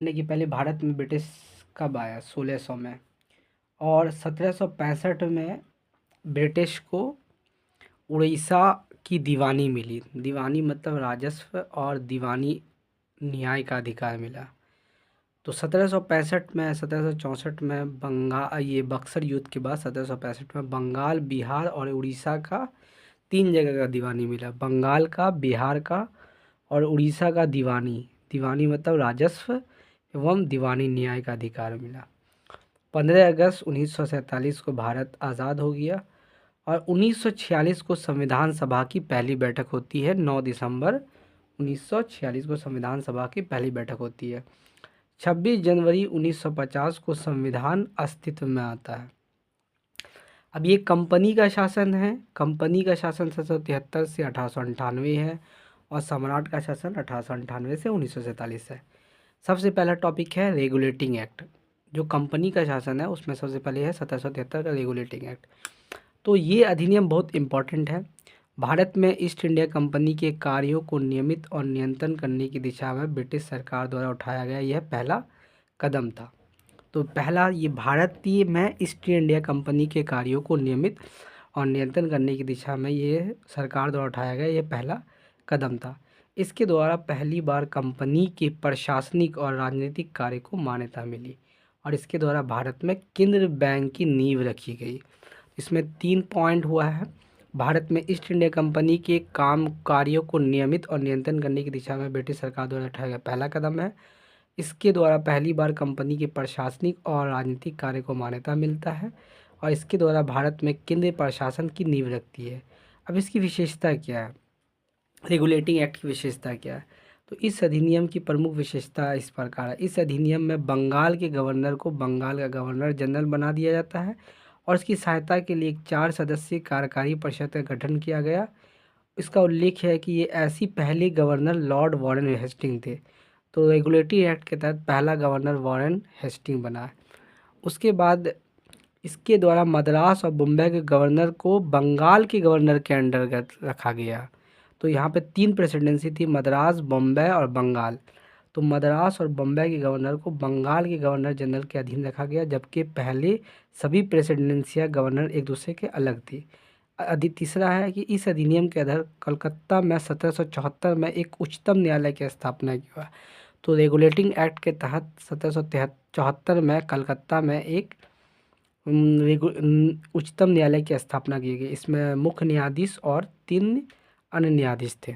ने कि पहले भारत में ब्रिटिश कब आया 1600 में, और 1765 में ब्रिटिश को उड़ीसा की दीवानी मिली। दीवानी मतलब राजस्व, और दीवानी न्याय का अधिकार मिला। तो 1765 में 1764 में ये बक्सर युद्ध के बाद 1765 में बंगाल, बिहार और उड़ीसा का 3 जगह का दीवानी मिला। बंगाल का, बिहार का और उड़ीसा का दीवानी। दीवानी मतलब राजस्व एवं दीवानी न्याय का अधिकार मिला। 15 अगस्त 1947 को भारत आज़ाद हो गया, और 1946 को संविधान सभा की पहली बैठक होती है। 9 दिसंबर 1946 को संविधान सभा की पहली बैठक होती है। 26 जनवरी 1950 को संविधान अस्तित्व में आता है। अब ये कंपनी का शासन है। कंपनी का शासन 1773 से 1898 है, और सम्राट का शासन 1898 से 1947 है। सबसे पहला टॉपिक है रेगुलेटिंग एक्ट। जो कंपनी का शासन है उसमें सबसे पहले है 1773 का रेगुलेटिंग एक्ट। तो ये अधिनियम बहुत इम्पॉर्टेंट है। भारत में ईस्ट इंडिया कंपनी के कार्यों को नियमित और नियंत्रण करने की दिशा में ब्रिटिश सरकार द्वारा उठाया गया यह पहला कदम था। तो पहला ये भारतीय में ईस्ट इंडिया कंपनी के कार्यों को नियमित और नियंत्रण करने की दिशा में ये सरकार द्वारा उठाया गया यह पहला कदम था। इसके द्वारा पहली बार कंपनी के प्रशासनिक और राजनीतिक कार्य को मान्यता मिली, और इसके द्वारा भारत में केंद्रीय बैंक की नींव रखी गई। इसमें 3 पॉइंट हुआ है। भारत में ईस्ट इंडिया कंपनी के काम कार्यों को नियमित और नियंत्रण करने की दिशा में ब्रिटिश सरकार द्वारा उठाया गया पहला कदम है। इसके द्वारा पहली बार कंपनी के प्रशासनिक और राजनीतिक कार्य को मान्यता मिलता है, और इसके द्वारा भारत में केंद्रीय प्रशासन की नींव रखती है। अब इसकी विशेषता क्या है, रेगुलेटिंग एक्ट की विशेषता क्या है? तो इस अधिनियम की प्रमुख विशेषता इस प्रकार है। इस अधिनियम में बंगाल के गवर्नर को बंगाल का गवर्नर जनरल बना दिया जाता है, और इसकी सहायता के लिए एक 4 सदस्यीय कार्यकारी परिषद का गठन किया गया। इसका उल्लेख है कि ये ऐसी पहले गवर्नर लॉर्ड वॉरेन हेस्टिंग थे। तो रेगुलेटरी एक्ट के तहत पहला गवर्नर वॉरेन हेस्टिंग बना है। उसके बाद इसके द्वारा मद्रास और मुंबई के गवर्नर को बंगाल के गवर्नर के अंतर्गत रखा गया। तो यहाँ पे 3 प्रेसिडेंसी थी, मद्रास, बम्बई और बंगाल। तो मद्रास और बम्बई के गवर्नर को बंगाल के गवर्नर जनरल के अधीन रखा गया, जबकि पहले सभी प्रेसिडेंसिया गवर्नर एक दूसरे के अलग थी। तीसरा है कि इस अधिनियम के आधार कलकत्ता में 1774 में एक उच्चतम न्यायालय की स्थापना की हुआ। तो रेगुलेटिंग एक्ट के तहत 1774 में कलकत्ता में एक उच्चतम न्यायालय की स्थापना की गई। इसमें मुख्य न्यायाधीश और 3 अन्य न्यायाधीश थे।